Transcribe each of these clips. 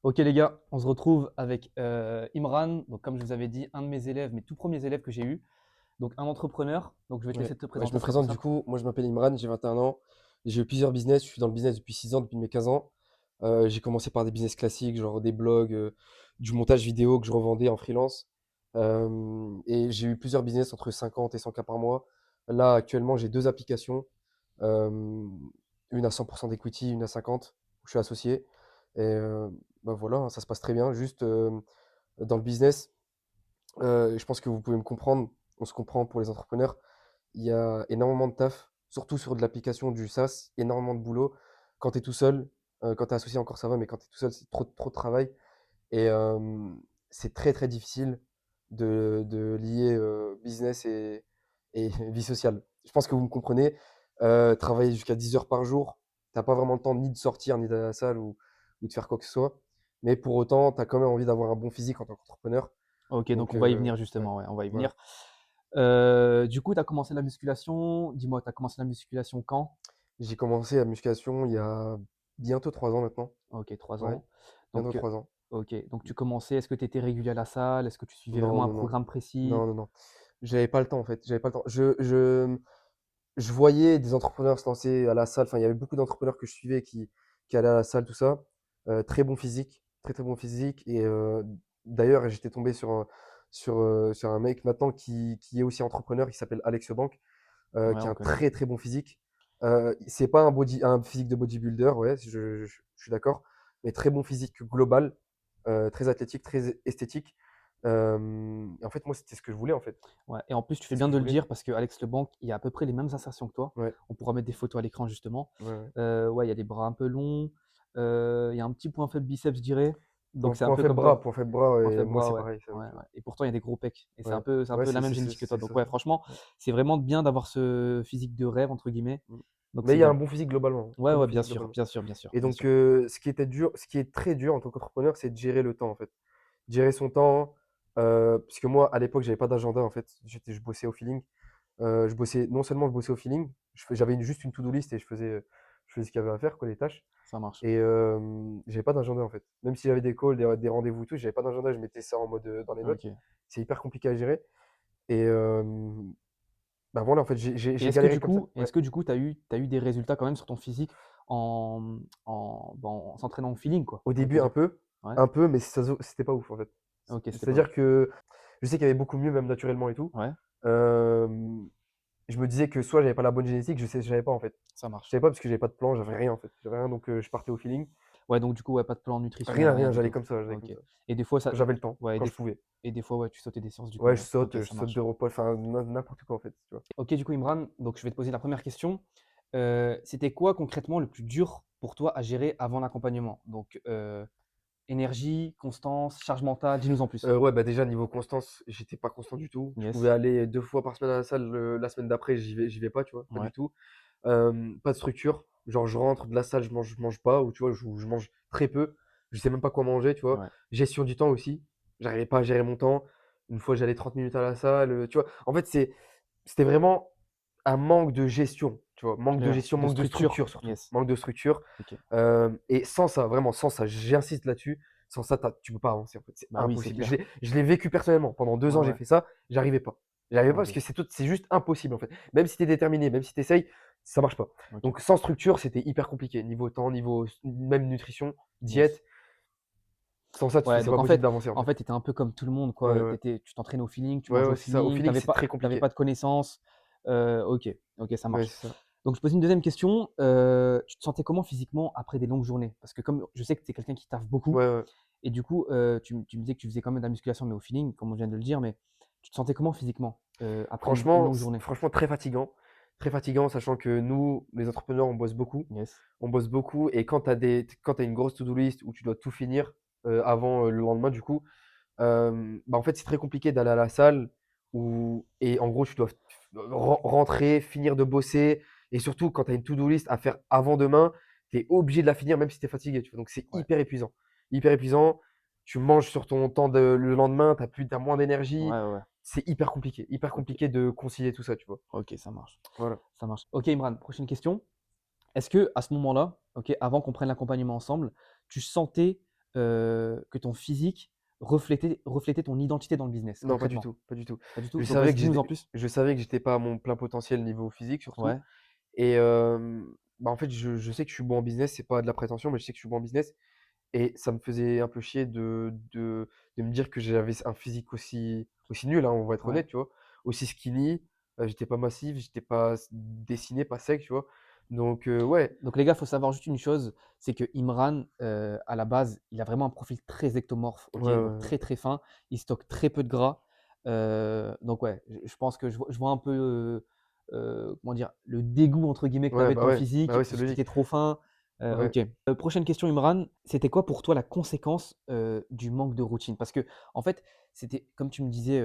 Ok les gars, on se retrouve avec Imran. Donc comme je vous avais dit, un de mes élèves, mes tout premiers élèves que j'ai eu. Donc un entrepreneur. Donc je vais te Ouais. laisser te Ouais, je présenter, me ce sera plus présente du simple. coup, moi je m'appelle Imran, j'ai 21 ans, j'ai eu plusieurs business, je suis dans le business depuis 6 ans, depuis mes 15 ans. J'ai commencé par des business classiques, genre des blogs, du montage vidéo que je revendais en freelance. Et j'ai eu plusieurs business entre 50 et 100 k par mois. Là actuellement j'ai deux applications, euh, une à 100% d'equity, une à 50, où je suis associé. Et bah voilà, hein, ça se passe très bien. Juste dans le business, je pense que vous pouvez me comprendre, on se comprend pour les entrepreneurs. Il y a énormément de taf, surtout sur de l'application du SaaS, énormément de boulot. Quand tu es tout seul, quand tu es associé encore ça va, mais quand tu es tout seul, c'est trop de travail. Et c'est très difficile de lier business et vie sociale. Je pense que vous me comprenez. Travailler jusqu'à 10 heures par jour, t'as pas vraiment le temps ni de sortir, ni d'aller à la salle ou de faire quoi que ce soit. Mais pour autant, tu as quand même envie d'avoir un bon physique en tant qu'entrepreneur. Ok, donc Donc, on va y venir ouais, justement. Ouais, on va y voilà. venir. Du coup, tu as commencé la musculation. Dis-moi, tu as commencé la musculation quand? J'ai commencé la musculation il y a bientôt 3 ans maintenant. Ok, trois Ouais, ans. bientôt Donc, 3 ans. ok, donc tu commençais. Est-ce que tu étais régulier à la salle? Est-ce que tu suivais Non, vraiment un non, non. programme précis? Non. J'avais pas le temps en fait. J'avais pas le temps. Je voyais des entrepreneurs se lancer à la salle. Enfin, il y avait beaucoup d'entrepreneurs que je suivais qui allaient à la salle, tout ça. Très bon physique, très bon physique. Et d'ailleurs, j'étais tombé sur un mec maintenant qui est aussi entrepreneur, qui s'appelle Alex Bank, Ouais, qui a on un connaît. très bon physique. C'est pas un physique de bodybuilder, ouais, je suis d'accord, mais très bon physique global, très athlétique, très esthétique. Et en fait, moi, c'était ce que je voulais, en fait. Ouais. Et en plus, tu fais C'est ce bien que de je le voulais. dire parce que Alex Lebanc, il a à peu près les mêmes assertions que toi. Ouais, On pourra mettre des photos à l'écran justement. ouais. Ouais, il y a des bras un peu longs. Il y a un petit point faible biceps, je dirais. Donc c'est un peu comme toi. Point faible bras, Point et faible moi, bras, c'est ouais. pareil, ça Ouais, aussi. ouais. Et pourtant, il y a des gros pecs. Et Ouais, c'est un ouais, peu la même génétique que toi. c'est Donc ça. ouais, franchement, Ouais. c'est vraiment bien d'avoir ce physique de rêve, entre guillemets. Mm. Donc Mais c'est il y a un bien. bon physique globalement, Ouais, très bon ouais, bien physique sûr, globalement. bien sûr, bien sûr, Et bien donc, sûr. ce qui est très dur en tant qu'entrepreneur, c'est de gérer le temps, en fait. Gérer son temps, puisque moi, à l'époque, j'avais pas d'agenda, en fait. Je bossais au feeling. Non seulement je bossais au feeling, j'avais juste une to-do list et je faisais ce qu'il y avait à faire, quoi, les tâches. Ça marche. Et j'avais pas d'agenda, en fait. Même si j'avais des calls, des rendez-vous, tout, j'avais pas d'agenda, je mettais ça en mode dans les notes. Ok. C'est hyper compliqué à gérer. Et bah voilà, en fait, Et j'ai galéré comme ça. Ouais. est-ce que du coup, t'as eu des résultats quand même sur ton physique en s'entraînant au feeling, quoi, Au j'ai envie de te début, dire. Ouais. un peu, mais c'était pas ouf, en fait. Ok, c'était pas C'est-à-dire ouf. que je sais qu'il y avait beaucoup mieux, même naturellement et tout. Ouais, Euh, je me disais que soit j'avais pas la bonne génétique, j'avais pas en fait. ça Je marche. savais pas parce que j'avais pas de plan, j'avais rien en fait. J'avais rien, donc je partais au feeling. Ouais, donc du coup, ouais, pas de plan nutritionnel, rien du J'allais tout. comme ça, j'allais comme Ok. ça. Et des fois, Quand j'avais le temps, ouais, quand je pouvais. et des fois, ouais, tu sautais des séances du coup, Ouais, ouais. Ok, je ça saute de marche. repas, enfin n'importe quoi en fait, tu vois. Ok, du coup, Imran, donc je vais te poser la première question. C'était quoi concrètement le plus dur pour toi à gérer avant l'accompagnement? Donc, énergie, constance, charge mentale, dis-nous en plus. Ouais, bah déjà niveau constance, j'étais pas constant du tout. Je pouvais Yes. aller 2 fois par semaine à la salle, la semaine d'après, j'y vais pas, tu vois, pas Ouais. du tout. Pas de structure. Genre, je rentre de la salle, je mange pas, ou tu vois, je mange très peu. Je sais même pas quoi manger, tu vois. Ouais. Gestion du temps aussi. J'arrivais pas à gérer mon temps. Une fois, j'allais 30 minutes à la salle, tu vois. En fait, c'était vraiment un manque de gestion, tu vois. Manque de Clair. gestion, De manque de structure. structure surtout. Yes. Manque de structure. Ok. Et sans ça, vraiment, sans ça, j'insiste là-dessus. Sans ça, tu peux pas avancer, en fait. C'est Bah oui, c'est impossible. clair. Je l'ai vécu personnellement. Pendant deux Ouais, ans, j'ai ouais. fait ça. J'arrivais pas. J'arrivais pas parce Ok. que c'est juste impossible, en fait. Même si tu es déterminé, même si tu essayes, ça marche pas. Ok. Donc, sans structure, c'était hyper compliqué. Niveau temps, même nutrition, Yes. diète. Sans ça, Ouais, c'est donc pas possible d'avancer, en fait. tu étais un peu comme tout le monde, Ouais, quoi. ouais. Tu t'entraînais au feeling, tu mangeais au Ouais, c'est ça. Au feeling, feeling, c'est très t'avais compliqué. pas de connaissances. Ok, ok, ça Ouais, marche. c'est ça. Donc, je pose une deuxième question. Tu te sentais comment physiquement après des longues journées? Parce que comme je sais que tu es quelqu'un qui taffe beaucoup, Ouais, ouais. et du coup, tu me disais que tu faisais quand même de la musculation, mais au feeling, comme on vient de le dire, mais tu te sentais comment physiquement après une longue journée? Franchement, très fatigant. Très fatigant, sachant que nous, les entrepreneurs, on bosse beaucoup. Yes. On bosse beaucoup. Et quand tu as une grosse to-do list où tu dois tout finir avant le lendemain, du coup, bah, en fait, c'est très compliqué d'aller à la salle et en gros, tu dois rentrer, finir de bosser. Et surtout, quand tu as une to-do list à faire avant demain, tu es obligé de la finir même si tu es fatigué. Tu vois. Donc, c'est Ouais. hyper épuisant. Hyper épuisant. Tu manges sur ton temps le lendemain, t'as moins d'énergie. Ouais, ouais, ouais. C'est hyper compliqué. Hyper Ok, compliqué de concilier tout ça, tu vois. ok, ça marche. Voilà. Ça marche. Ok, Imran, prochaine question. Est-ce que à ce moment-là, ok, avant qu'on prenne l'accompagnement ensemble, tu sentais que ton physique reflétait ton identité dans le business, Non, pas du concrètement? tout, pas du tout. Pas du tout? Je Donc savais vas-y, que dis-nous j'étais en plus. je savais que j'étais pas à mon plein potentiel niveau physique surtout Ouais, et bah, en fait, je sais que je suis bon en business, c'est pas de la prétention, mais je sais que je suis bon en business et ça me faisait un peu chier de me dire que j'avais un physique aussi nul, hein, on va être ouais. honnête, tu vois? Aussi skinny, j'étais pas massif, j'étais pas dessiné, pas sec, tu vois? Donc ouais, Donc les gars, il faut savoir juste une chose, c'est que Imran, à la base, il a vraiment un profil très ectomorphe, ouais, OK? ouais, Donc ouais. très, très fin. Il stocke très peu de gras. Donc ouais, je pense que je vois un peu, comment dire? «Le dégoût» entre guillemets que tu Ouais, avais de ton bah, physique ouais, c'est parce que tu logique. étais trop fin. Ouais. OK. Prochaine question Imran, c'était quoi pour toi la conséquence, du manque de routine? Parce que en fait, c'était comme tu me disais,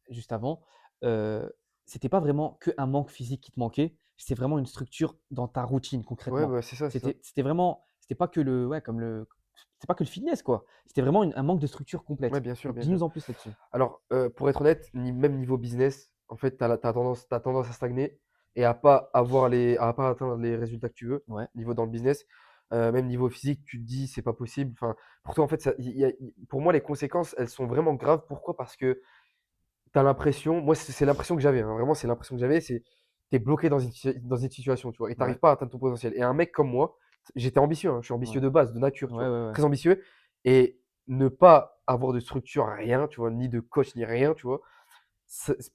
juste avant, heu, c'était pas vraiment qu'un manque physique qui te manquait, c'est vraiment une structure dans ta routine Ouais, concrètement. bah, c'est ça, c'est ça. C'était vraiment c'était pas que le ouais, comme le c'était pas que le fitness quoi. C'était vraiment un manque de structure Ouais, complète. bien sûr, Donc bien sûr. dis-nous en plus là-dessus. Alors, pour être honnête, même niveau business, en fait, tu tendance à stagner et à pas atteindre les résultats que tu veux, Ouais, niveau dans le business. Même niveau physique, tu te dis: «C'est pas possible». Enfin, pour toi, en fait, ça il y a i pour moi, les conséquences, elles sont vraiment graves. Pourquoi? Parce que tu as l'impression moi, c'est l'impression que j'avais, hein, vraiment, c'est l'impression que j'avais, c'est tu es bloqué dans une situation, tu vois? Et tu ouais, arrives pas à atteindre ton potentiel. Et un mec comme moi, j'étais ambitieux, hein, je suis ambitieux ouais. de base, de nature, tu Ouais, vois? ouais, ouais. Très ambitieux et ne pas avoir de structure, rien, tu vois? Ni de coach, ni rien, tu vois?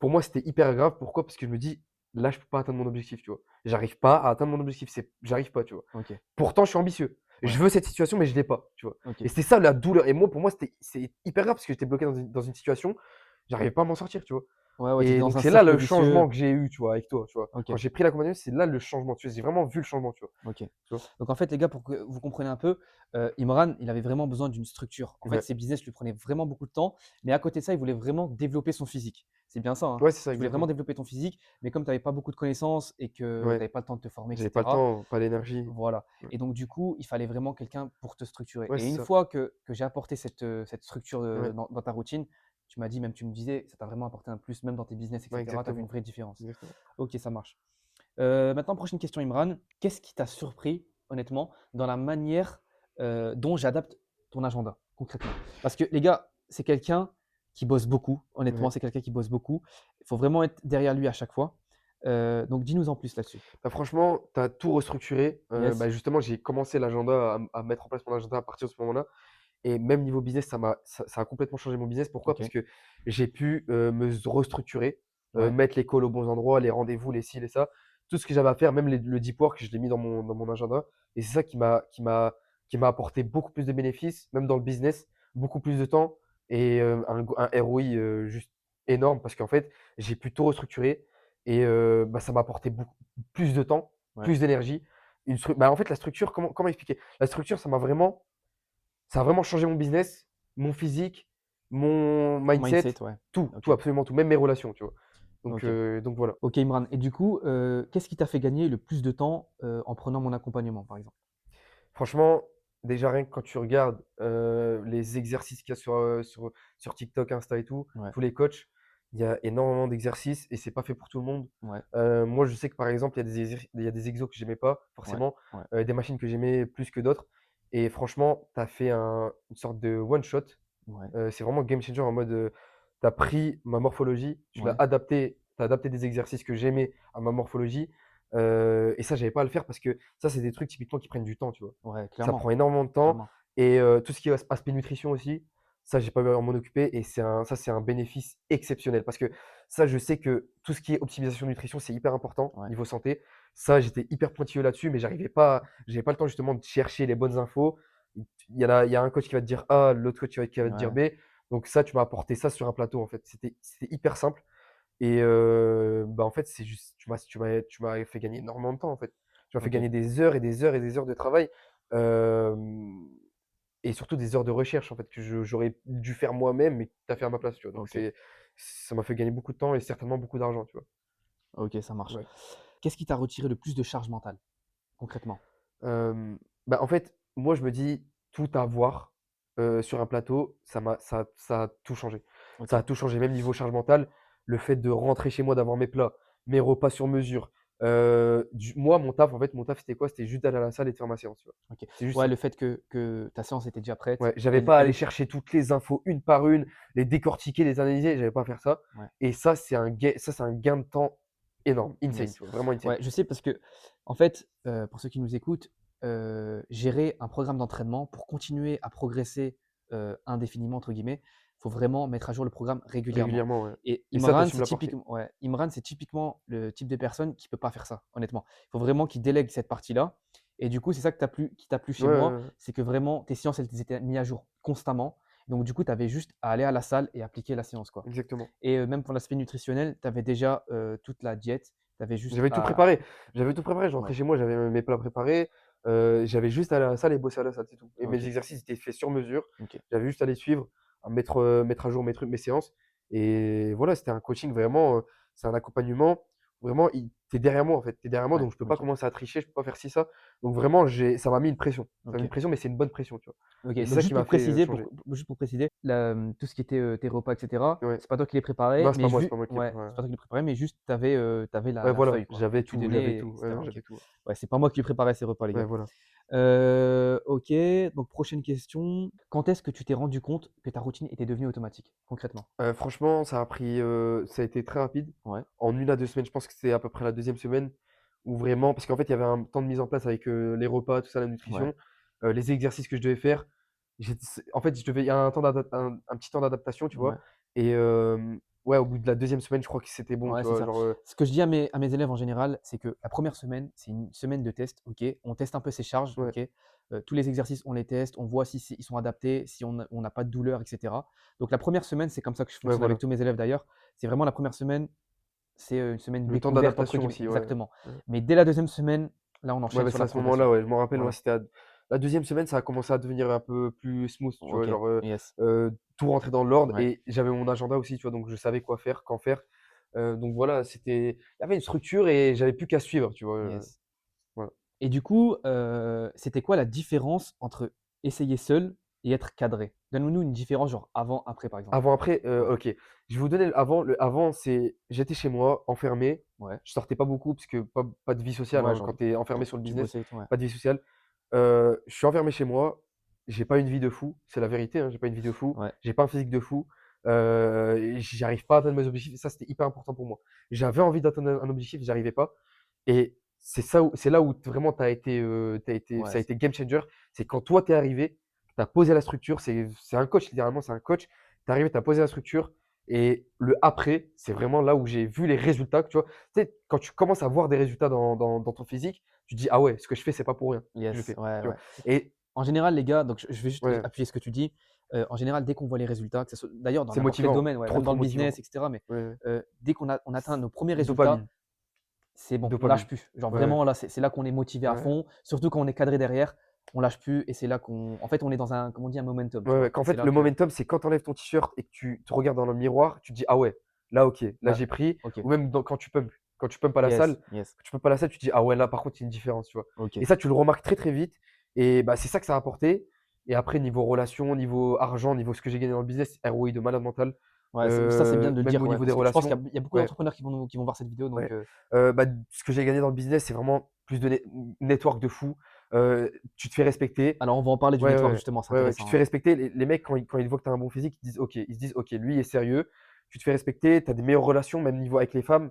Pour moi, c'était hyper grave. Pourquoi? Parce que je me dis: «Là, je peux pas atteindre mon objectif», tu vois? J'arrive pas à atteindre mon objectif, j'arrive pas, tu vois? OK, Pourtant, je suis ambitieux. ouais, Je veux cette situation, mais je l'ai pas, tu vois? OK. Et c'est ça la douleur et moi, pour moi, c'est hyper grave parce que j'étais bloqué dans une situation, j'arrivais pas à m'en sortir, tu vois? Ouais, ouais, tu étais Et dans donc un c'est là cercle le changement vicieux. que j'ai eu, tu vois, avec toi, tu vois? Quand OK, j'ai pris l'accompagnement, c'est là le changement, tu vois? J'ai vraiment vu le changement, tu vois? OK. Tu vois? Donc en fait les gars, pour que vous compreniez un peu, Imran, il avait vraiment besoin d'une structure. En fait, Ouais. ses business lui prenaient vraiment beaucoup de temps, mais à côté de ça, il voulait vraiment développer son physique. C'est bien ça, hein? Ouais, c'est ça, Tu voulais vraiment exactement. développer ton physique, mais comme tu avais pas beaucoup de connaissances et que tu Ouais. avais pas le temps de te former et J'avais pas le cetera. temps, pas l'énergie. Voilà. Ouais. Et donc du coup, il fallait vraiment quelqu'un pour te structurer. Ouais, Et c'est une ça. fois que j'ai apporté cette structure, Ouais. dans ta routine, tu m'as dit, même tu me disais, ça t'a vraiment apporté un plus, même dans tes business et Ouais, cetera, tu as vu une exactement, vraie différence. exactement. OK, ça marche. Maintenant prochaine question Imran, qu'est-ce qui t'a surpris honnêtement dans la manière, dont j'adapte ton agenda concrètement? Parce que les gars, c'est quelqu'un qui bosse beaucoup, honnêtement, Ouais. c'est quelqu'un qui bosse beaucoup. Il faut vraiment être derrière lui à chaque fois. Donc dis-nous en plus là-dessus. Bah, franchement, tu as tout restructuré. Yes? Bah, justement, j'ai commencé l'agenda à mettre en place mon agenda à partir de ce moment-là et même niveau business, ça a complètement changé mon business. Pourquoi? Parce OK. que j'ai pu, restructurer, Ouais. mettre les calls aux bons endroits, les rendez-vous, les ci, les ça. Tout ce que j'avais à faire, même le deep work, je l'ai mis dans mon agenda et c'est ça qui m'a apporté beaucoup plus de bénéfices, même dans le business, beaucoup plus de temps et un ROI, juste énorme parce qu'en fait, j'ai pu tout restructurer et bah, ça m'a apporté beaucoup plus de temps, Ouais. plus d'énergie. Bah, en fait, la structure, comment expliquer? La structure, ça a vraiment changé mon business, mon physique, mon Ton mindset, mindset, ouais. tout, OK, absolument tout, même mes relations, tu vois? OK. Donc voilà. OK Imran et du coup, qu'est-ce qui t'a fait gagner le plus de temps, en prenant mon accompagnement, par exemple? Franchement, déjà rien que quand tu regardes, les exercices qu'il y a sur TikTok, Insta et tout, Ouais, tous les coachs, il y a énormément d'exercices et c'est pas fait pour tout le monde. ouais, Moi, je sais que par exemple, il y a des exos que j'aimais pas ouais, forcément, ouais, des machines que j'aimais plus que d'autres et franchement, tu as fait une sorte de one shot. ouais, C'est vraiment game changer en mode, tu as pris ma morphologie, ouais, tu as adapté des exercices que j'aimais à ma morphologie, et ça, j'avais pas à le faire parce que ça, c'est des trucs typiquement qui prennent du temps, tu vois? ouais, Ça clairement, prend énormément de temps clairement. et tout ce qui est aspect nutrition aussi, ça, j'ai pas eu à m'en occuper et c'est un bénéfice exceptionnel parce que ça, je sais que tout ce qui est optimisation nutrition, c'est hyper important Ouais, niveau santé. Ça, j'étais hyper pointilleux là-dessus, mais j'avais pas le temps justement de chercher les bonnes infos. Il y a un coach qui va te dire A, l'autre coach qui va te dire ouais, B. Donc ça, tu m'as apporté ça sur un plateau en fait. C'était hyper simple et bah, en fait, c'est juste tu m'as fait gagner énormément de temps en fait. Tu m'as fait OK, gagner des heures et des heures et des heures de travail, hem et surtout des heures de recherche en fait que j'aurais dû faire moi-même, mais que tu as fait à ma place, tu vois? Donc OK, ça m'a fait gagner beaucoup de temps et certainement beaucoup d'argent, tu vois? OK, ça marche. Ouais. Qu'est-ce qui t'a retiré le plus de charge mentale, concrètement? Bah, en fait, moi je me dis: «Tout avoir, sur un plateau, ça a tout changé». Ça a OK, tout changé, même niveau charge mentale, le fait de rentrer chez moi, d'avoir mes plats, mes repas sur mesure, Moi, mon taf, en fait, mon taf, c'était quoi? C'était juste d'aller à la salle et de faire ma séance, tu vois? OK. C'est juste Ouais, ça. le fait que ta séance était déjà prête, Ouais, j'avais elle pas à elle aller est chercher toutes les infos une par une, les décortiquer, les analyser, j'avais pas à faire ça ouais, et ça, c'est un gain de temps énorme, insane, yes. tu vois? Vraiment insane. Ouais, je sais parce que en fait, pour ceux qui nous écoutent, gérer un programme d'entraînement pour continuer à progresser, «indéfiniment» entre guillemets, il faut vraiment mettre à jour le programme régulièrement Régulièrement, ouais et et ça, tu Imran, su me l'apporter. C'est typiquement le type de personne qui peut pas faire ça, honnêtement. Il faut vraiment qu'il délègue cette partie-là et du coup, c'est ça qui t'a plu Ouais, chez ouais, moi, ouais, c'est que vraiment tes séances, elles étaient mises à jour constamment. Donc du coup, tu avais juste à aller à la salle et appliquer la séance, quoi. exactement. Et même pour l'aspect nutritionnel, tu avais déjà, toute la diète, tu avais juste J'avais tout à préparé. J'avais tout préparé. Je rentrais ouais, chez moi, j'avais mes plats préparés. J'avais juste à aller à la salle et bosser à la salle, c'est tout. Et mes OK, exercices étaient faits sur mesure. OK. J'avais juste à les suivre, à mettre à jour mes trucs, mes séances. Et voilà, c'était un coaching vraiment, c'est un accompagnement. Vraiment, tu es derrière moi en fait. Tu es derrière moi, Ouais, donc je peux pas OK, commencer à tricher, je peux pas faire ci, ça. Donc vraiment, ça m'a mis une pression. Ça m'a mis une OK. pression, mais c'est une bonne pression, tu vois. OK, Et c'est donc ça qui juste m'a pour fait préciser, changer. tout ce qui était, tes repas et cetera, Ouais. c'est pas toi qui les préparais, Non, mais c'est vu pas moi qui ai ouais, préparé. c'est pas toi qui les préparais, mais juste tu avais, Ouais, la voilà, feuille quoi, que tu j'avais donnais et tout. Ouais, cetera, ouais, OK. j'avais tout. Ouais, c'est pas moi qui lui préparais ces repas les Ouais, gars. voilà. OK, donc prochaine question. Quand est-ce que tu t'es rendu compte que ta routine était devenue automatique, concrètement? Franchement, ça a été très rapide. Ouais, En 1 à 2 semaines, je pense que c'est à peu près la deuxième semaine où vraiment parce qu'en fait, il y avait un temps de mise en place avec, les repas, tout ça, la ouais, nutrition, les exercices que je devais faire. En fait, il y a un petit temps d'adaptation, tu ouais. vois? Et ouais, au bout de la deuxième semaine, je crois que c'était bon, Ouais, tu c'est vois? ça. Genre, Ce que je dis à mes élèves en général, c'est que la première semaine, c'est une semaine de test, OK? On teste un peu ses charges, ouais, OK? Tous les exercices, on les teste, on voit si ils sont adaptés, si on n'a pas de douleur, et cetera. Donc la première semaine, c'est comme ça que je ouais, fonctionne avec voilà. tous mes élèves d'ailleurs. C'est vraiment la première semaine, c'est, une semaine Le temps «découverte» entre d'adaptation guillemets, aussi, ouais. exactement. Ouais. Mais dès la deuxième semaine, là, on Ouais, enchaîne bah, sur c'est la à ce progression. moment-là, ouais, je m'en rappelle, moi, Voilà. c'était à la deuxième semaine, ça a commencé à devenir un peu plus smooth, tu vois? OK. Genre, Yes. tout rentrer dans l'ordre Ouais. et j'avais mon agenda aussi, tu vois? Donc je savais quoi faire, quand faire. Donc voilà, il y avait une structure et j'avais plus qu'à suivre, tu vois? Yes. Voilà. Et du coup, c'était quoi la différence entre essayer seul et être cadré? Donne-nous une différence, genre avant, après, par exemple. Avant, après, Ouais, OK. Je vais vous donner le avant. Le avant, c'est j'étais chez moi, enfermé, ouais, je sortais pas beaucoup parce que pas de vie sociale, ouais, hein, genre, quand tu es enfermé sur le tu business, bossais et tout, ouais. pas de vie sociale. Je suis enfermé chez moi, j'ai pas une vie de fou, c'est la vérité, hein, j'ai pas une vie de fou, Ouais, j'ai pas un physique de fou, et j'arrive pas à atteindre mes objectifs et ça, c'était hyper important pour moi. J'avais envie d'atteindre un objectif, j'arrivais pas et c'est là où vraiment ouais, ça a été game changer. C'est quand toi, tu es arrivé, tu as posé la structure, c'est un coach littéralement, c'est un coach. Tu es arrivé, tu as posé la structure et le après, c'est vraiment là où j'ai vu les résultats, tu vois? Tu sais, quand tu commences à voir des résultats dans ton physique, tu te dis: «Ah ouais, ce que je fais, c'est pas pour rien, ce que je yes, fais», ouais, tu vois? ouais. Et En général, les gars, donc je vais juste ouais, appuyer ce que tu dis. En général, dès qu'on voit les résultats, que ce soit d'ailleurs dans c'est n'importe quel motivant, domaine, ouais, trop, même dans trop le business, motivant. et cetera, mais Ouais, ouais. dès qu'on atteint nos premiers résultats, Dopamine, c'est bon, on lâche dopamine. plus. Genre Ouais, ouais, vraiment là, c'est là qu'on est motivé à ouais. fond, surtout quand on est cadré derrière, on lâche plus et c'est là qu'on en fait, on est dans un, comme on dit, un momentum, tu Ouais, ouais, vois? qu'en Et c'est fait, là le que momentum, c'est quand tu enlèves ton t-shirt et que tu te regardes dans le miroir, tu te dis: «Ah ouais, là, OK, là, là j'ai pris», OK. ou même quand tu pumpes à la Yes, salle, yes. tu te dis: «Ah ouais, là, par contre, il y a une différence», tu vois? Et OK. ça, tu le remarques très, très vite et bah, c'est ça que ça a apporté et après niveau relations, niveau argent, niveau ce que j'ai gagné dans le business, ROI de malade mental, Ouais, ça, c'est bien de le même dire, au ouais, niveau des parce que je pense relations. qu'il y a beaucoup Ouais, d'entrepreneurs qui vont voir cette vidéo, donc ouais. Bah, ce que j'ai gagné dans le business, c'est vraiment plus de network de fou, tu te fais respecter. alors on va en parler du Ouais, network ouais, justement, c'est ouais, ouais, tu te intéressant, fais ouais. respecter. Les mecs, quand ils voient que tu as un bon physique, ils se disent: «OK, lui est sérieux». Tu te fais respecter, tu as des meilleures relations, même niveau avec les femmes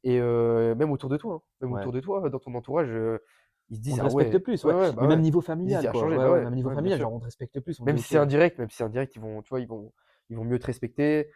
et même autour de toi, hein. Même Ouais. autour de toi, dans ton entourage, ils se On disent: te «Ah respecte ouais, plus, ouais, ouais. ouais, Mais bah, même ouais». niveau Ils disent: familial, «Il a quoi. changé», Ouais, bah ouais, ouais, même niveau ouais, bien familial, sûr. genre on te respecte plus, on dit: Même si «OK». c'est indirect, ils vont, tu vois, ils vont mieux te respecter,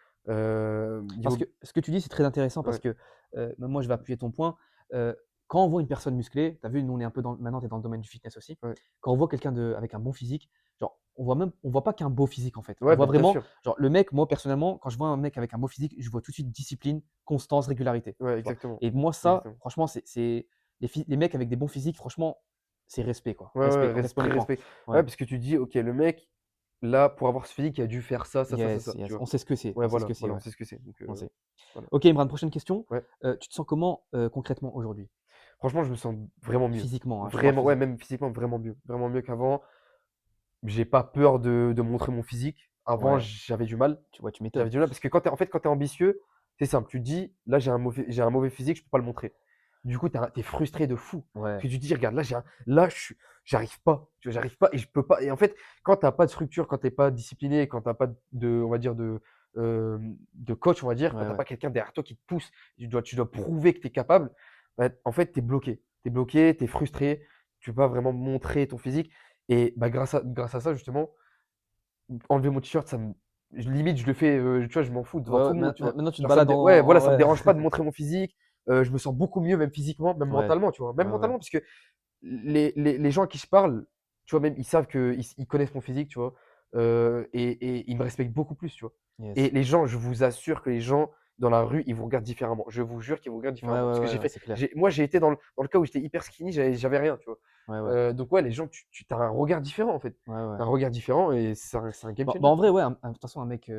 Parce niveau que ce que tu dis, c'est très intéressant parce ouais, que, même moi je vais appuyer ton point. Quand on voit une personne musclée, tu as vu, nous on est un peu maintenant tu es dans le domaine du fitness aussi. ouais. Quand on voit quelqu'un avec un bon physique, genre on voit pas qu'un beau physique en fait. On Ouais, voit bah, bien vraiment, sûr. genre le mec, moi personnellement, quand je vois un mec avec un beau physique, je vois tout de suite discipline, constance, régularité, Ouais, tu vois? exactement, Et moi ça, exactement. franchement, c'est les mecs avec des bons physiques, franchement, c'est respect quoi. Ouais, Respect, ouais, respect très honnêtement. respect. Ouais. Ouais, parce que tu te dis: «OK, le mec, là, pour avoir ce physique, il a dû faire ça, ça, ça, ça, Yes, ça», tu yes. vois? On sait ce que c'est, Ouais, on sait ce que c'est, voilà, on ouais, sait ce que c'est, donc on sait. voilà. OK, Imran, prochaine question. Ouais. Tu te sens comment, concrètement aujourd'hui? Franchement, je me sens vraiment mieux. Physiquement, hein, je parle Vraiment, ouais, physique. même physiquement, vraiment mieux qu'avant. J'ai pas peur de montrer mon physique. Avant, Ouais, j'avais du mal. tu m'étonnes. J'avais du mal parce que quand tu es en fait, quand tu es ambitieux, c'est simple, tu te dis: «Là, j'ai un mauvais physique, je peux pas le montrer». Du coup, tu frustré de fou. Parce Ouais, que tu te dis: «Regarde, là, j'arrive pas, tu vois? J'arrive pas et je peux pas» et en fait, quand tu as pas de structure, quand tu es pas discipliné, quand tu as pas on va dire de coach, on va dire, quand ouais, tu as ouais. pas quelqu'un derrière toi qui te pousse, tu dois prouver que tu es capable, bah, en fait, tu es bloqué. Tu es bloqué, tu es frustré, tu peux pas vraiment montrer ton physique et bah, grâce à ça, justement, enlever mon t-shirt, ça me limite, je le fais, tu vois, je m'en fous devant Ouais, tout ouais, le monde, tu vois? maintenant tu te Genre ça me balades dé ouais, voilà, ça me ouais. dérange pas de montrer mon physique, je me sens beaucoup mieux même physiquement, même Ouais, mentalement, tu vois? Même ouais, ouais. mentalement parce que les gens à qui je parle, tu vois, même ils savent ils connaissent mon physique, tu vois? Et ils me respectent beaucoup plus, tu vois? Et Yes. les gens, je vous assure que les gens dans la rue, ils vous regardent différemment. Je vous jure qu'ils vous regardent Ouais, différemment. ouais, Parce que ouais, ouais, c'est clair. moi, j'ai été dans le cas où j'étais hyper skinny, j'avais rien, tu vois? Ouais, ouais. Donc ouais, les gens, tu as un regard différent, en fait. Ouais, ouais. Tu as un regard différent et c'est un game Bah, changer, en tu vrai, vois? ouais, de toute façon, un mec,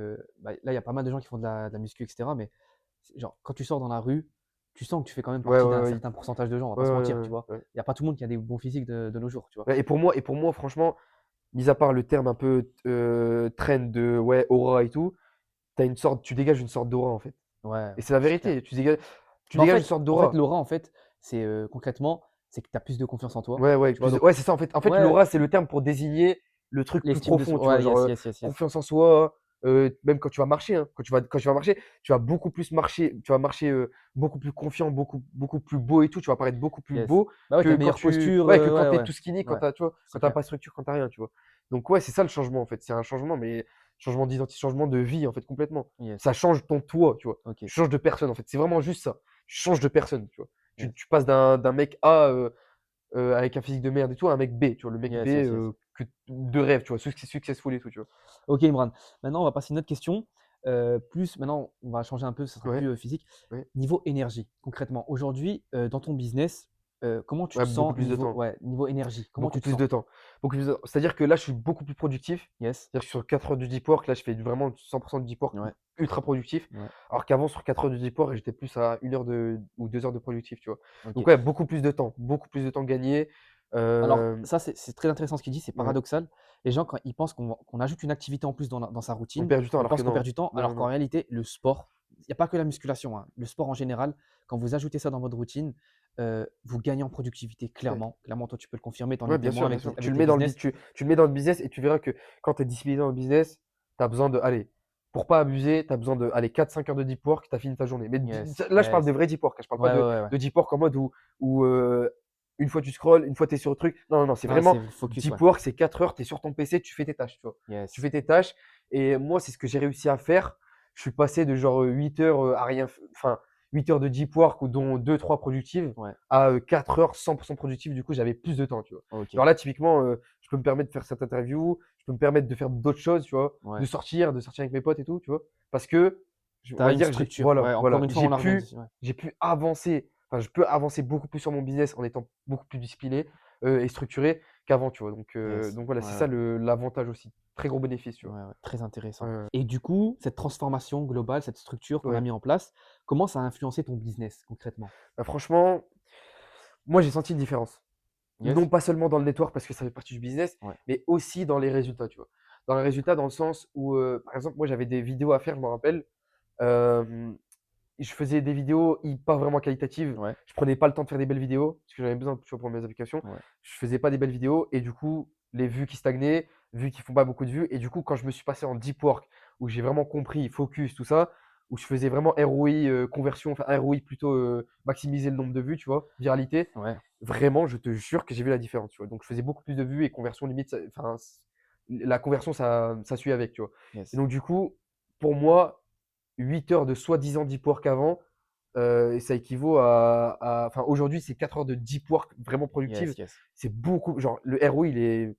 bah, là, il y a pas mal de gens qui font de la muscu, et cetera, mais c'est genre, quand tu sors dans la rue, tu sens que tu fais quand même Ouais, partie ouais, d'un ouais, certain pourcentage de gens, on va ouais, pas se ouais, mentir, ouais, tu vois? ouais. Il y a pas tout le monde qui a des bons physiques de nos jours, tu vois? Ouais, et pour moi, franchement, mis à part le terme un peu, trend de ouais, aura et tout, tu dégages une sorte d'aura, en fait. Ouais, Et c'est la c'est clair. vérité, tu Bah, dégages une sorte d'aura. l'aura, en fait, c'est, concrètement, c'est que tu as plus de confiance en toi, Ouais, ouais, tu vois? Donc ouais, c'est ça, en fait. En fait, ouais, l'aura, c'est le terme pour désigner le truc plus l'estime de profond, soi, tu vois? ouais, Genre, yes, yes, yes, yes. confiance en soi, même quand tu vas marcher, hein. Quand tu vas marcher, tu vas beaucoup plus marcher, tu vas marcher, beaucoup plus confiant, beaucoup beaucoup plus beau et tout, tu vas paraître beaucoup plus Yes. beau Bah, ouais, tu as que une meilleure posture, ouais, que quand ouais, tu es ouais. tout skinny, Ouais, tu vois? c'est Quand tu clair. pas de structure, quand tu rien, tu vois? Donc ouais, c'est ça le changement, en fait. C'est un changement, mais changement d'identité, changement de vie, en fait, complètement. Yes. Ça change ton toi, tu vois? OK. Tu changes de personne, en fait. C'est vraiment juste ça. Tu changes de personne, tu vois? Tu Yes. tu passes d'un mec A, avec un physique de merde et tout, à un mec B, tu vois? Le mec B, Yes, yes, yes. que de rêve, tu vois? Successful et tout, tu vois? OK, Imran. Maintenant, on va passer à une autre question. Plus maintenant, on va changer un peu, ça sera Ouais, plus, physique. ouais, Niveau énergie, concrètement, aujourd'hui, dans ton business, comment tu ouais, te beaucoup sens plus de niveau temps, ouais, niveau énergie? Comment beaucoup tu te plus sens? de temps, beaucoup plus de temps. C'est-à-dire que là, je suis beaucoup plus productif. Yes. C'est-à-dire que sur 4 heures de deep work, là, je fais vraiment 100 de deep work Ouais, ultra productif. ouais. Alors qu'avant, sur 4 heures de deep work, j'étais plus à 1 heure ou 2 heures de productif, tu vois? OK. Donc ouais, beaucoup plus de temps gagné. Alors Hem, ça, c'est très intéressant ce qu'il dit, c'est ouais, paradoxal. Les gens, quand ils pensent qu'on ajoute une activité en plus dans sa on routine, perd du temps ils alors que pensent qu'on perd non. du temps, Non, non, alors qu'en non. réalité, le sport, il y a pas que la musculation, hein, le sport en général, quand vous ajoutez ça dans votre routine, vous gagnez en productivité Ouais. clairement. Clairement, toi, tu peux le confirmer, tu en es Ouais, bien témoin sûr, bien avec tes sûr. Tu avec le tes mets dans le bi business. tu le mets dans le business et tu verras que quand tu es discipliné dans le business, tu as besoin de allez, pour pas abuser, tu as besoin de allez 4-5 heures de deep work, tu as fini ta journée. Mais Yes, là, je parle de yes. vrai deep work, hein, je parle Ouais, pas ouais, de ouais, ouais. deep work en mode où, une fois tu scrolles, une fois tu es sur le truc. Non, non, non, c'est Non, vraiment c'est focus, ouais. deep work, c'est 4 heures, tu es sur ton PC, tu fais tes tâches, tu vois? Tu Yes. fais tes tâches et moi, c'est ce que j'ai réussi à faire. Je suis passé de genre, 8 heures, à rien f enfin 8 heures de deep work ou dont 2-3 productives Ouais, à, 4 heures 100 productives. Du coup, j'avais plus de temps, tu vois? OK. Genre là, typiquement, je peux me permettre de faire cette interview, je peux me permettre de faire d'autres choses, tu vois? Ouais. De sortir avec mes potes et tout, tu vois? Parce que Tu on as va une dire, structure. Ouais, encore voilà, une fois, on la revient dessus, ouais. j'ai pu avancer, enfin, je peux avancer beaucoup plus sur mon business en étant beaucoup plus discipliné, et structuré qu'avant, tu vois? Donc Yes. donc voilà, Ouais, c'est ça ouais. l'avantage aussi. Très gros bénéfice, tu vois? Ouais, ouais, très intéressant. Ouais, ouais, Et du coup, cette transformation globale, cette structure qu'on a ouais. mis en place, comment ça a influencé ton business concrètement? Bah, franchement, moi, j'ai senti une différence. Non Yes? pas seulement dans le network parce que ça fait partie du business, Ouais. mais aussi dans les résultats, tu vois? Dans les résultats, dans le sens où, par exemple, moi, j'avais des vidéos à faire, je m'en rappelle. Hem, je faisais des vidéos pas vraiment qualitatives. Ouais. Je prenais pas le temps de faire des belles vidéos parce que j'en avais besoin, tu vois, pour mes applications. Ouais. Je faisais pas des belles vidéos et du coup, les vues qui stagnaient, vues qui font pas beaucoup de vues et du coup, quand je me suis passé en deep work, où j'ai vraiment compris, focus, tout ça, où je faisais vraiment ROI, conversion, enfin ROI plutôt, maximiser le nombre de vues, tu vois? Viralité, Ouais. vraiment, je te jure que j'ai vu la différence, tu vois? Donc je faisais beaucoup plus de vues et conversion limite ça enfin, la conversion ça suit avec, tu vois? Et Yes. donc du coup, pour moi, 8 heures de soi-disant deep work avant, et ça équivaut enfin aujourd'hui, c'est 4 heures de deep work vraiment productive. Yes, yes. C'est beaucoup genre le ROI il est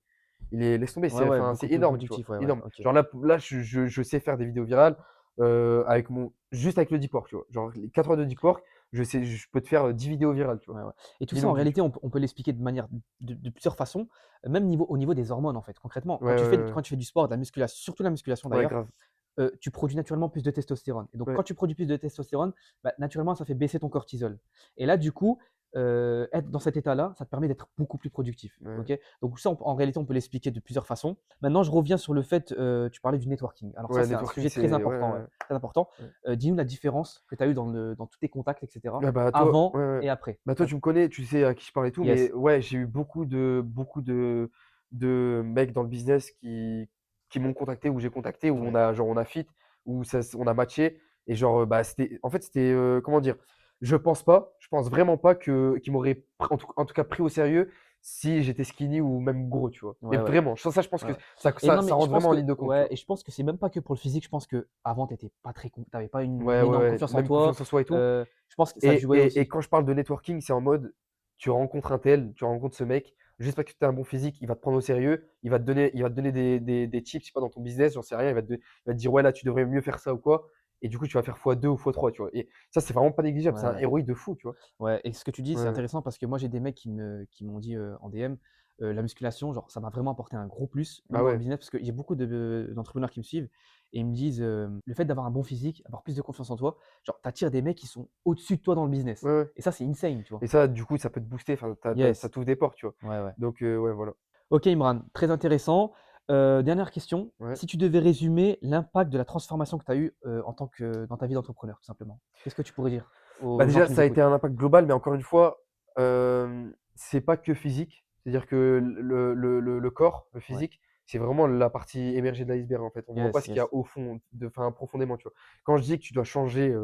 laisse tomber, Ouais, c'est ouais, enfin, beaucoup c'est plus énorme, tu vois? productif. Ouais, ouais. Énorme. OK. Genre là je sais faire des vidéos virales, avec juste avec le deep work, tu vois? Genre les 4 heures de deep work, je peux te faire, 10 vidéos virales, tu vois? Ouais, ouais. Et tout 10 ça, en longues vues, tu réalité, on peut l'expliquer de manière de plusieurs façons, même au niveau des hormones, en fait. Concrètement, vois? Ouais, ouais, ouais, ouais. quand tu fais du sport, de la musculation, surtout la musculation Ouais, d'ailleurs, grave. tu produis naturellement plus de testostérone. Et donc, Ouais, quand tu produis plus de testostérone, bah, naturellement, ça fait baisser ton cortisol. Et là, du coup, être dans cet état-là, ça te permet d'être beaucoup plus productif, Ouais. OK? Donc ça, en réalité, on peut l'expliquer de plusieurs façons. Maintenant, je reviens sur le fait, tu parlais du networking. Alors ça, Ouais, c'est un networking, sujet très c'est ouais, important, ouais, ouais, très important. ouais. Dis-nous la différence que tu as eue dans tous tes contacts et cetera, Ah bah, toi avant ouais, ouais. et après. Bah, toi, tu me connais, tu sais à qui je parle et tout, mais Yes, ouais, j'ai eu beaucoup de mecs dans le business qui m'ont contacté ou j'ai contacté, où ouais, on a fit, où on a matché et genre, bah, c'était, comment dire? Je pense vraiment pas qu'ils m'auraient en tout cas pris au sérieux si j'étais skinny ou même gros, tu vois? Mais ouais, ouais. vraiment, ça je pense Ouais, que ouais. ça Et ça non, ça mais je rentre pense vraiment en que ligne de compte, tu ouais, vois? et je pense que c'est même pas que pour le physique. Je pense qu'avant, tu étais pas très con tu pas une Ouais, ouais, énorme ouais, confiance en même toi. confiance en soi et tout. Je pense que ça Et jouait et et aussi. quand je parle de networking, c'est en mode, tu rencontres un tel, tu rencontres ce mec, juste parce que tu as un bon physique, il va te prendre au sérieux, il va te donner des tips, je sais pas, dans ton business, j'en sais rien, il va te dire: «Ouais, là, tu devrais mieux faire ça ou quoi» et du coup, tu vas faire fois 2 ou fois 3, tu vois? Et ça, c'est vraiment pas négligeable, c'est Ouais, un ouais. ROI de fou, tu vois? Ouais, et ce que tu dis, c'est Ouais, intéressant parce que moi, j'ai des mecs qui m'ont dit, en DM, la musculation, genre, ça m'a vraiment apporté un gros plus, même bah, dans le ouais, business, parce que j'ai beaucoup d'entrepreneurs qui me suivent et ils me disent, le fait d'avoir un bon physique, avoir plus de confiance en toi, genre, tu attires des mecs qui sont au-dessus de toi dans le business ouais, ouais et ça, c'est insane, tu vois? et ça, du coup, ça peut te booster, enfin, ça Yes. t'ouvre des portes, tu vois? Ouais, ouais. Donc ouais, voilà. OK Imran, très intéressant. Dernière question, Ouais. si tu devais résumer l'impact de la transformation que tu as eue, en tant que dans ta vie d'entrepreneur, tout simplement, qu'est-ce que tu pourrais dire Bah, aux gens déjà, qui nous ça a été écoutent? un impact global, mais encore une fois, c'est pas que physique. C'est-à-dire que le corps, le Ouais. physique, c'est vraiment la partie émergée de l'iceberg, en fait. On voit pas Yes, ce qu'il y a yes. au fond, enfin, profondément, tu vois? Quand je dis que tu dois changer,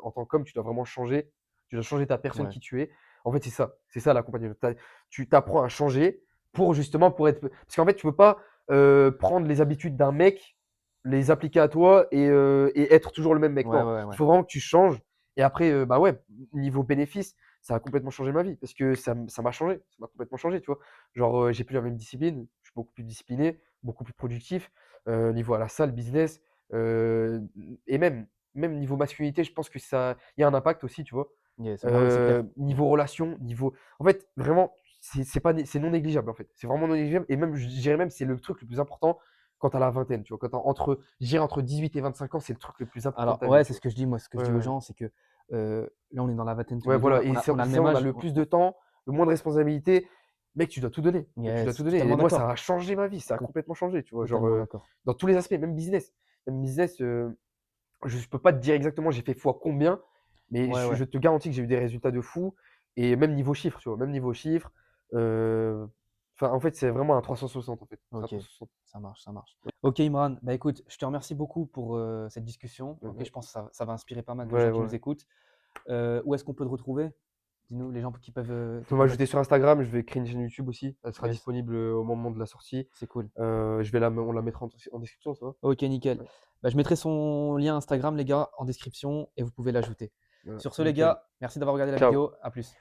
en tant qu'homme, tu dois vraiment changer, tu dois changer ta personne Ouais. qui tu es. En fait, c'est ça l'accompagnement. Tu t'apprends à changer pour justement pour être parce qu'en fait, tu peux pas, prendre les habitudes d'un mec, les appliquer à toi et être toujours le même mec. Ouais, Non, ouais, ouais, il ouais. faut vraiment que tu changes et après, bah, ouais, niveau bénéfice, ça a complètement changé ma vie parce que ça m'a changé, ça m'a complètement changé, tu vois? Genre, j'ai plus la même discipline, je suis beaucoup plus discipliné, beaucoup plus productif, niveau à la salle, business, et même niveau masculinité, je pense que ça il y a un impact aussi, tu vois? Yes. Non, mais c'est clair. Ouais. Niveau relation, niveau en fait, vraiment, c'est pas né c'est non négligeable, en fait. C'est vraiment non négligeable et même je dirais même, c'est le truc le plus important quand tu as la vingtaine, tu vois? Quand tu entre je dirais entre 18 et 25 ans, c'est le truc le plus important de Alors ta vie, ouais, tu c'est ce vois? que je dis, moi, ce que je Ouais, dis aux ouais. gens, c'est que, là, on est dans la vingtaine tous Ouais, les 2, voilà et on a le c'est même on a âge, le plus de temps, le moins de responsabilités. Mec, tu dois tout donner. Mec, tu dois yes, tout donner et totalement moi, ça d'accord. a changé ma vie, ça a To complètement changé, tu vois? Genre, totalement d'accord. dans tous les aspects, même business. Même business, je peux pas te dire exactement j'ai fait fois combien, mais Ouais, je ouais. te garantis que j'ai eu des résultats de fou et même niveau chiffres, tu vois? Même niveau chiffres, heu, enfin, en fait, c'est vraiment un 360 en fait. C'est un OK, 360. ça marche, ça marche. OK Imran, bah, écoute, je te remercie beaucoup pour, cette discussion. Ouais, OK, ouais. je pense que ça va inspirer pas mal de Ouais, gens qui nous ouais. écoutent. Où est-ce qu'on peut te retrouver? Dis-nous les gens qui peuvent, te Faut m'ajouter contacter. sur Instagram, je vais créer une chaîne YouTube aussi. Elle sera Yes, disponible, au moment de la sortie. c'est cool. On la mettra en description, ça va? OK, nickel. Ouais. Bah, je mettrai son lien Instagram, les gars, en description et vous pouvez l'ajouter. Voilà, Sur ce, les nickel. gars, merci d'avoir regardé la Ciao. vidéo. À plus.